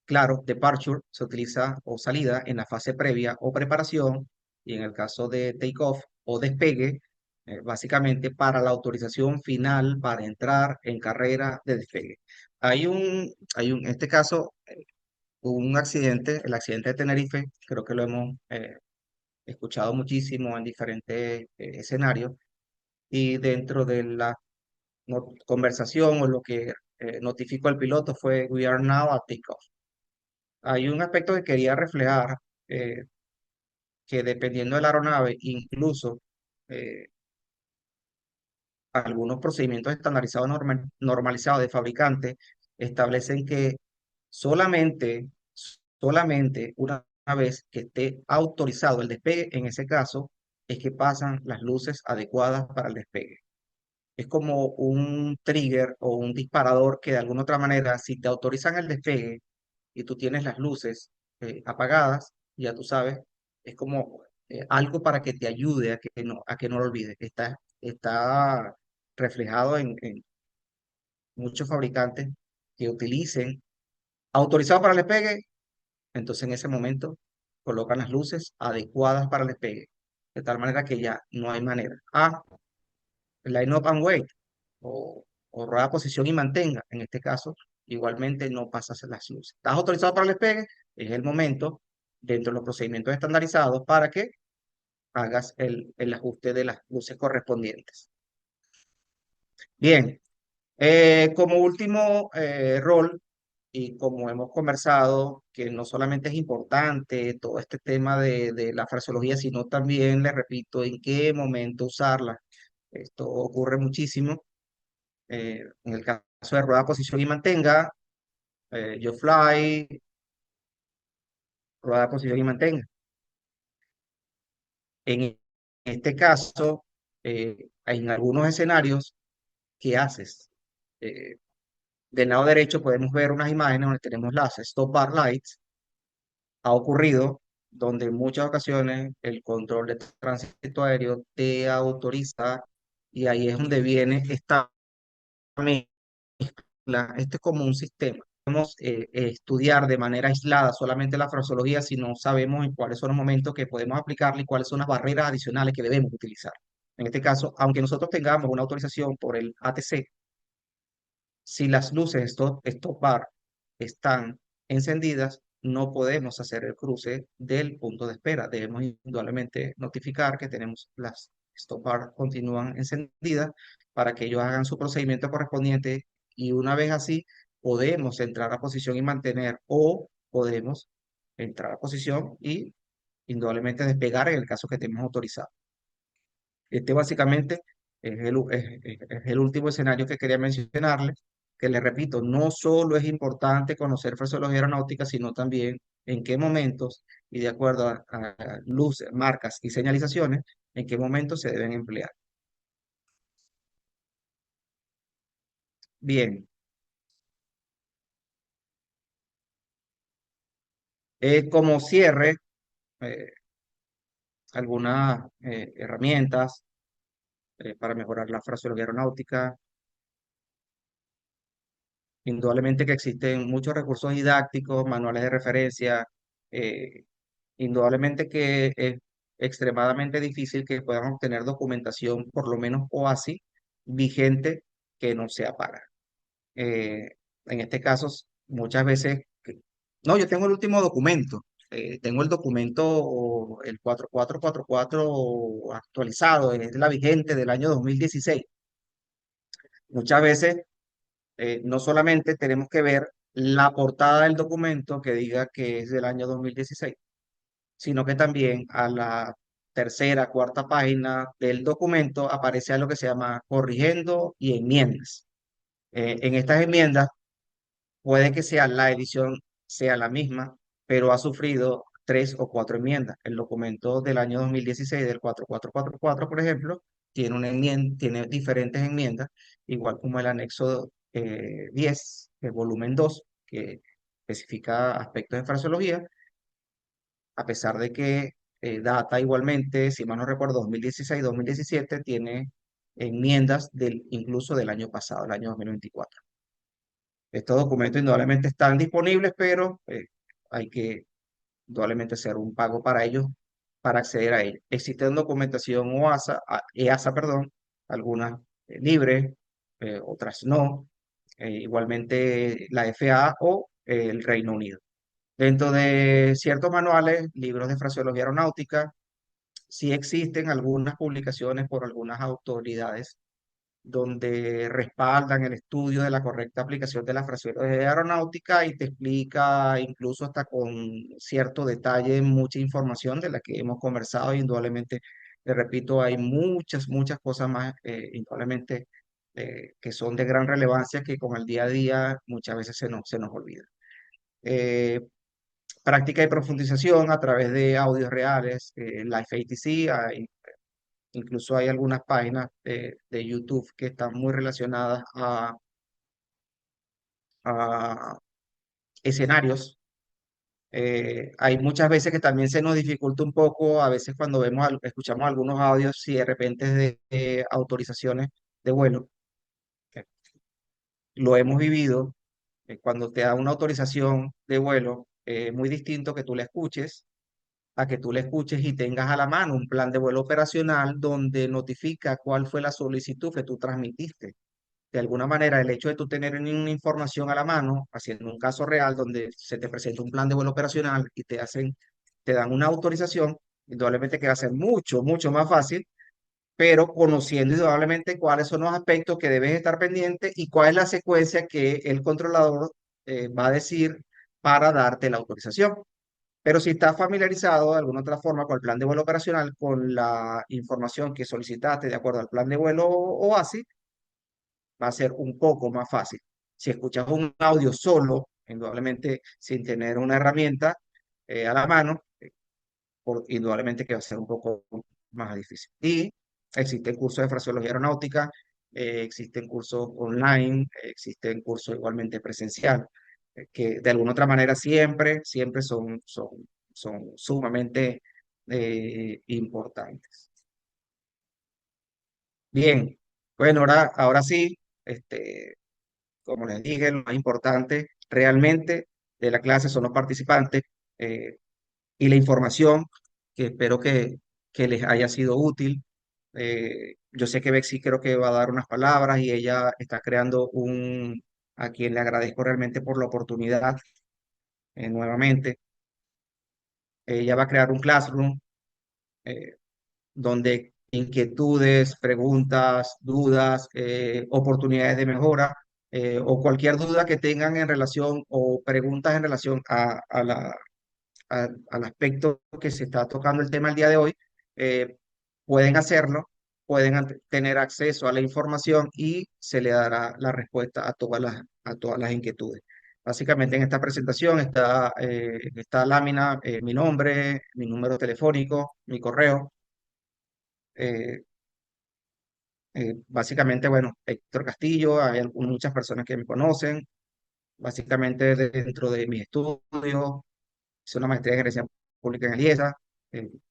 claro, departure se utiliza o salida en la fase previa o preparación y en el caso de takeoff o despegue, básicamente para la autorización final para entrar en carrera de despegue. En este caso, hubo un accidente, el accidente de Tenerife, creo que lo hemos escuchado muchísimo en diferentes escenarios y dentro de la conversación o lo que notificó el piloto fue We are now at takeoff. Hay un aspecto que quería reflejar, eh, que dependiendo de la aeronave, incluso eh, algunos procedimientos estandarizados normalizados de fabricante establecen que solamente, solamente una vez que esté autorizado el despegue, en ese caso, es que pasan las luces adecuadas para el despegue. Es como un trigger o un disparador que de alguna otra manera, si te autorizan el despegue, y tú tienes las luces apagadas, ya tú sabes, es como algo para que te ayude a que no lo olvides. Está reflejado en muchos fabricantes que utilicen autorizado para el despegue, entonces en ese momento colocan las luces adecuadas para el despegue, de tal manera que ya no hay manera. Line up and wait, o rueda posición y mantenga. En este caso, igualmente no pasas las luces. ¿Estás autorizado para el despegue? Es el momento, dentro de los procedimientos estandarizados, para que hagas el ajuste de las luces correspondientes. Bien, como último rol, y como hemos conversado, que no solamente es importante todo este tema de la fraseología, sino también, le repito, en qué momento usarla. Esto ocurre muchísimo en el caso de rueda, posición y mantenga, yo fly, rueda, posición y mantenga. En este caso, en algunos escenarios, ¿qué haces? Eh, del lado derecho podemos ver unas imágenes donde tenemos las stop bar lights. Ha ocurrido donde en muchas ocasiones el control de tránsito aéreo te autoriza y ahí es donde viene esta este es como un sistema. Podemos estudiar de manera aislada solamente la fraseología si no sabemos en cuáles son los momentos que podemos aplicarle y cuáles son las barreras adicionales que debemos utilizar. En este caso, aunque nosotros tengamos una autorización por el ATC, si las luces stop bar están encendidas, no podemos hacer el cruce del punto de espera. Debemos indudablemente notificar que tenemos las stop bar continúan encendidas para que ellos hagan su procedimiento correspondiente y una vez así podemos entrar a posición y mantener o podemos entrar a posición y indudablemente despegar en el caso que estemos autorizados. Este básicamente es el último escenario que quería mencionarle, que le repito, no solo es importante conocer fraseología aeronáutica, sino también en qué momentos y de acuerdo a luces, marcas y señalizaciones, en qué momentos se deben emplear. Bien, como cierre, eh, algunas herramientas para mejorar la fraseología aeronáutica. Indudablemente que existen muchos recursos didácticos, manuales de referencia. eh, Indudablemente que es extremadamente difícil que puedan obtener documentación, por lo menos OASI, vigente que no sea para. Eh, en este caso, muchas veces, no, yo tengo el último documento. Tengo el documento, el 4444 actualizado, es la vigente del año 2016. Muchas veces no solamente tenemos que ver la portada del documento que diga que es del año 2016, sino que también a la tercera, cuarta página del documento aparece algo que se llama corrigiendo y enmiendas. En estas enmiendas puede que sea la edición sea la misma, pero ha sufrido tres o cuatro enmiendas. El documento del año 2016 del 4444, por ejemplo, tiene una enmienda, tiene diferentes enmiendas, igual como el anexo 10, el volumen 2 que especifica aspectos de fraseología, a pesar de que data igualmente, si mal no recuerdo, 2016-2017, tiene enmiendas incluso del año pasado, el año 2024. Estos documentos indudablemente están disponibles, pero hay que indudablemente hacer un pago para ellos, para acceder a ellos. Existe documentación EASA, perdón, algunas libres, otras no. Igualmente la FAA o el Reino Unido. Dentro de ciertos manuales, libros de fraseología aeronáutica, sí existen algunas publicaciones por algunas autoridades donde respaldan el estudio de la correcta aplicación de la fraseología aeronáutica y te explica incluso hasta con cierto detalle mucha información de la que hemos conversado. Indudablemente, le repito, hay muchas cosas más, indudablemente, que son de gran relevancia que con el día a día muchas veces se nos olvida. Eh, Práctica y profundización a través de audios reales, Live ATC, incluso hay algunas páginas de YouTube que están muy relacionadas a escenarios. Hay muchas veces que también se nos dificulta un poco, a veces cuando escuchamos algunos audios, si de repente es de autorizaciones de vuelo, que lo hemos vivido, cuando te da una autorización de vuelo, muy distinto que tú la escuches a que tú le escuches y tengas a la mano un plan de vuelo operacional donde notifica cuál fue la solicitud que tú transmitiste. De alguna manera, el hecho de tú tener una información a la mano, haciendo un caso real donde se te presenta un plan de vuelo operacional y te dan una autorización, indudablemente que va a ser mucho más fácil, pero conociendo indudablemente cuáles son los aspectos que debes estar pendiente y cuál es la secuencia que el controlador va a decir para darte la autorización. Pero si estás familiarizado de alguna otra forma con el plan de vuelo operacional, con la información que solicitaste de acuerdo al plan de vuelo o así, va a ser un poco más fácil. Si escuchas un audio solo, indudablemente sin tener una herramienta a la mano, indudablemente que va a ser un poco más difícil. Y existen cursos de fraseología aeronáutica, existen cursos online, existen cursos igualmente presencial, que de alguna otra manera siempre son sumamente importantes. Bien, bueno, ahora sí, como les dije, lo más importante realmente de la clase son los participantes. eh, y la información, que espero que les haya sido útil. Yo sé que Bexy creo que va a dar unas palabras y ella está creando a quien le agradezco realmente por la oportunidad nuevamente. Ella va a crear un classroom eh, donde inquietudes, preguntas, dudas, oportunidades de mejora, o cualquier duda que tengan en relación o preguntas en relación al aspecto que se está tocando el tema el día de hoy, eh, pueden hacerlo, pueden tener acceso a la información y se le dará la respuesta a todas las inquietudes. Básicamente en esta presentación está esta lámina, mi nombre, mi número telefónico, mi correo. eh, Básicamente, bueno, Héctor Castillo, hay muchas personas que me conocen, básicamente dentro de mis estudios. Hice una maestría en gerencia pública en el IESA.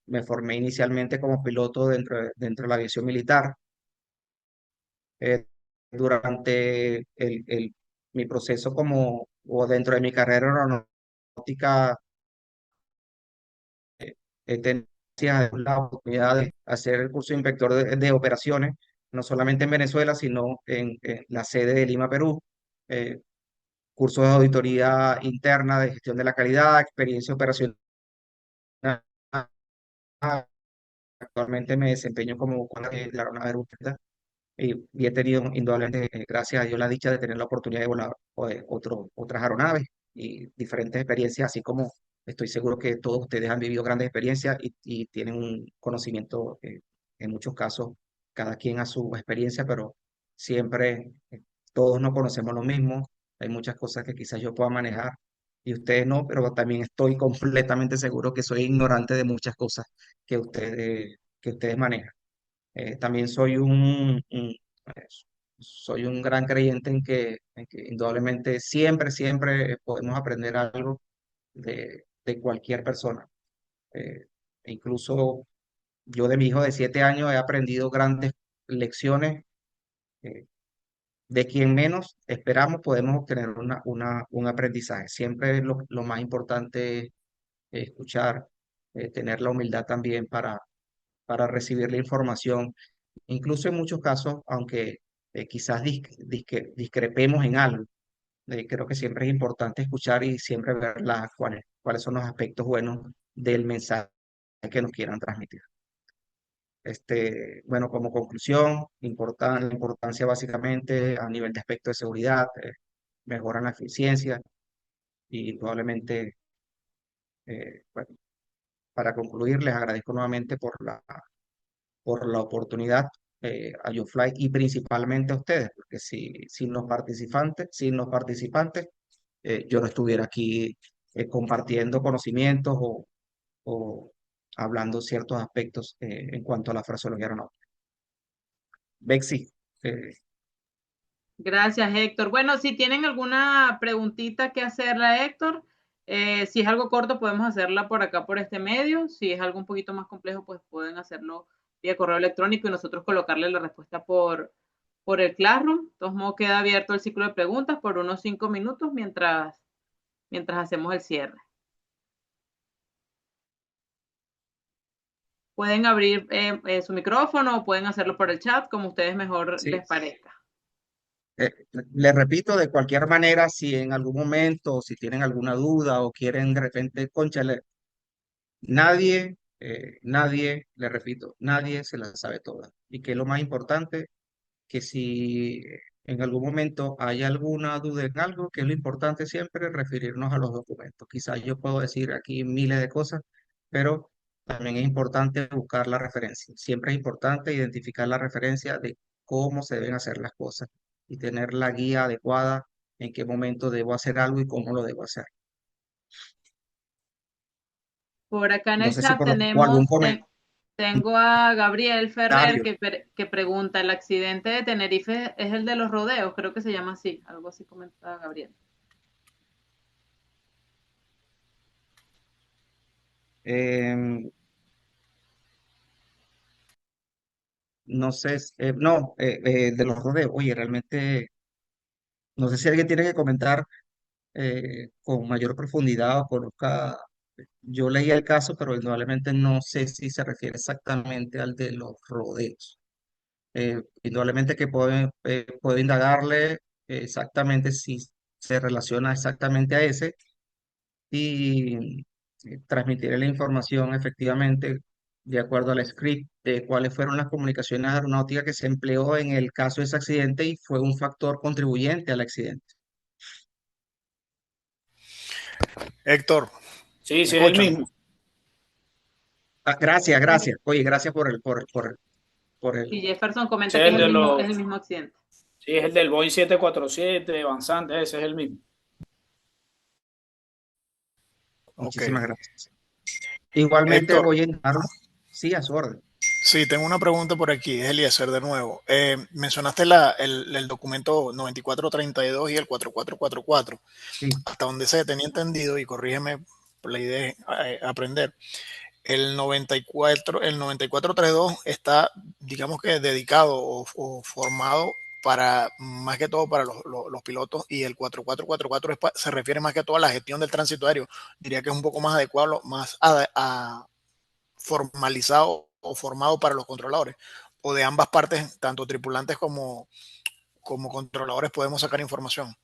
Me formé inicialmente como piloto dentro de la aviación militar. Eh, Durante mi proceso o dentro de mi carrera aeronáutica, he tenido la oportunidad de hacer el curso de inspector de operaciones, no solamente en Venezuela, sino en la sede de Lima, Perú. Eh, Cursos de auditoría interna, de gestión de la calidad, experiencia operacional. Actualmente me desempeño como comandante de la aeronave Airbus y he tenido, indudablemente, gracias a Dios, la dicha de tener la oportunidad de volar otras aeronaves y diferentes experiencias, así como estoy seguro que todos ustedes han vivido grandes experiencias y tienen un conocimiento, en muchos casos, cada quien a su experiencia, pero siempre todos no conocemos lo mismo. Hay muchas cosas que quizás yo pueda manejar y ustedes no, pero también estoy completamente seguro que soy ignorante de muchas cosas que ustedes manejan. También soy un gran creyente en que indudablemente siempre, siempre podemos aprender algo de cualquier persona. Eh, Incluso yo de mi hijo de 7 años he aprendido grandes lecciones, eh, de quien menos esperamos podemos obtener un aprendizaje. Siempre lo más importante es escuchar, tener la humildad también para recibir la información. Incluso en muchos casos, aunque quizás discrepemos en algo, creo que siempre es importante escuchar y siempre ver cuáles son los aspectos buenos del mensaje que nos quieran transmitir. Bueno, como conclusión, la importancia básicamente a nivel de aspecto de seguridad, mejoran la eficiencia y probablemente, bueno, para concluir, les agradezco nuevamente por la oportunidad, a YouFly y principalmente a ustedes, porque sin los participantes, yo no estuviera aquí compartiendo conocimientos o hablando ciertos aspectos en cuanto a la fraseología aeronáutica. Bexi, eh, Gracias, Héctor. Bueno, si tienen alguna preguntita que hacerle a Héctor, si es algo corto, podemos hacerla por acá, por este medio. Si es algo un poquito más complejo, pues pueden hacerlo vía correo electrónico y nosotros colocarle la respuesta por el Classroom. De todos modos, queda abierto el ciclo de preguntas por unos 5 minutos mientras hacemos el cierre. Pueden abrir su micrófono o pueden hacerlo por el chat, como ustedes mejor sí. les parezca. Les repito, de cualquier manera, si en algún momento, si tienen alguna duda o quieren de repente, cónchale, nadie, les repito, nadie se la sabe toda. Y que lo más importante, que si en algún momento hay alguna duda en algo, que es lo importante siempre referirnos a los documentos. Quizás yo puedo decir aquí miles de cosas, pero también es importante buscar la referencia. Siempre es importante identificar la referencia de cómo se deben hacer las cosas y tener la guía adecuada en qué momento debo hacer algo y cómo lo debo hacer. Por acá en No el sé si chat por algún tengo a Gabriel Ferrer comentario. que pregunta, ¿el accidente de Tenerife es el de los rodeos? Creo que se llama así, algo así comenta Gabriel. Em, no sé, no, de los rodeos. Oye, realmente, no sé si alguien tiene que comentar con mayor profundidad o conozca. Yo leí el caso, pero indudablemente no sé si se refiere exactamente al de los rodeos. Indudablemente que puedo indagarle exactamente si se relaciona exactamente a ese y transmitirle la información efectivamente. de acuerdo al script, de cuáles fueron las comunicaciones aeronáuticas que se empleó en el caso de ese accidente y fue un factor contribuyente al accidente. Héctor, Sí, ¿me sí, es el escuchan? mismo. Gracias, Sí, gracias. Oye, gracias por sí, el... Jefferson Ese comenta es que el de es el los, mismo accidente. sí, es el del Boeing 747, Avanzante, ese es el mismo. Ok. Muchísimas gracias. Igualmente Héctor, voy a indicar, sí, a su orden. sí, tengo una pregunta por aquí, es Eliezer de nuevo. Mencionaste el documento 9432 y el 4444, Sí, hasta donde se tenía entendido, y corrígeme, la idea es aprender. El 9432 está, digamos que dedicado o formado para, más que todo para los pilotos, y el 4444 se refiere más que todo a la gestión del tránsito aéreo. Diría que es un poco más adecuado, más formalizado o formado para los controladores, o de ambas partes, tanto tripulantes como controladores, podemos sacar información.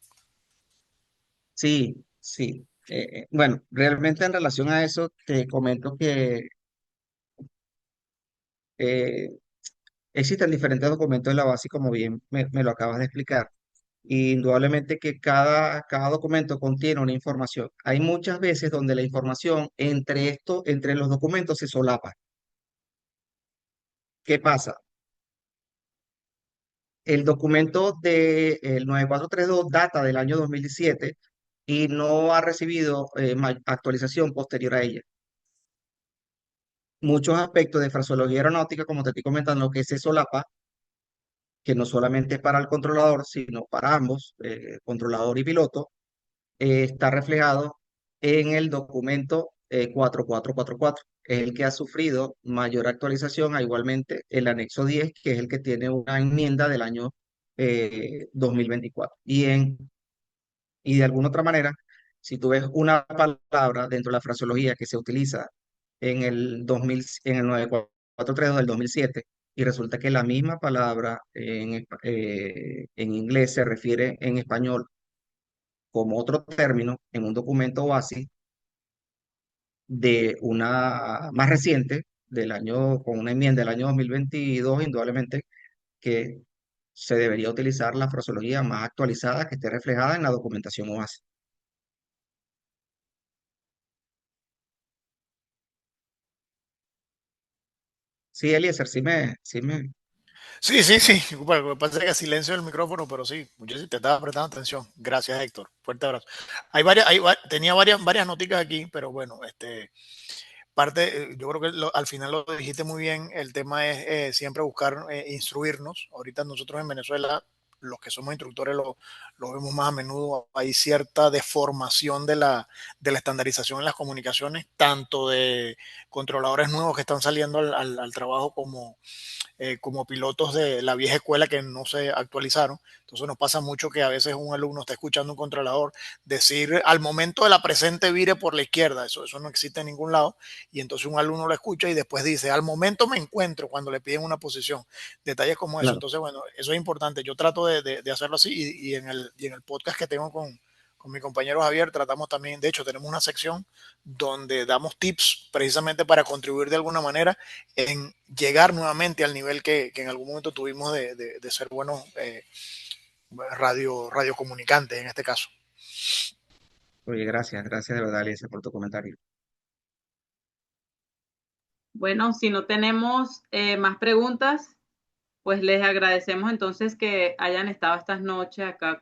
sí, sí. Bueno, realmente en relación a eso, te comento que eh, existen diferentes documentos de la base, como bien me lo acabas de explicar. Y indudablemente que cada documento contiene una información. Hay muchas veces donde la información entre los documentos se solapa. ¿Qué pasa? El documento del 9432 data del año 2017 y no ha recibido actualización posterior a ella. Muchos aspectos de fraseología aeronáutica, como te estoy comentando, que se solapa, que no solamente es para el controlador, sino para ambos, controlador y piloto, está reflejado en el documento 4444. Es el que ha sufrido mayor actualización, igualmente el anexo 10, que es el que tiene una enmienda del año 2024. Y de alguna otra manera, si tú ves una palabra dentro de la fraseología que se utiliza en el 2000, en el 9432 del 2007, y resulta que la misma palabra en inglés se refiere en español como otro término en un documento base de una más reciente, del año, con una enmienda del año 2022, indudablemente que se debería utilizar la fraseología más actualizada que esté reflejada en la documentación OASI. Sí, Eliezer, Sí, sí, sí. Bueno, lo que pasa es que silencio el micrófono, pero sí, yo sí te estaba prestando atención. Gracias, Héctor. Fuerte abrazo. Tenía varias noticas aquí, pero bueno, yo creo que al final lo dijiste muy bien. El tema es siempre buscar instruirnos. Ahorita nosotros en Venezuela, los que somos instructores, lo vemos más a menudo. Hay cierta deformación de la estandarización en las comunicaciones, tanto de controladores nuevos que están saliendo al trabajo como pilotos de la vieja escuela que no se actualizaron. Entonces nos pasa mucho que a veces un alumno está escuchando a un controlador decir al momento de la presente vire por la izquierda, eso no existe en ningún lado, y entonces un alumno lo escucha y después dice al momento me encuentro cuando le piden una posición, detalles como eso. claro. Entonces, bueno, eso es importante. Yo trato de hacerlo así, y en el podcast que tengo con mi compañero Javier tratamos también, de hecho tenemos una sección donde damos tips precisamente para contribuir de alguna manera en llegar nuevamente al nivel que en algún momento tuvimos de ser buenos radiocomunicantes en este caso. Oye, gracias, gracias de verdad, Eliezer, por tu comentario. Bueno, si no tenemos más preguntas, pues les agradecemos entonces que hayan estado estas noches acá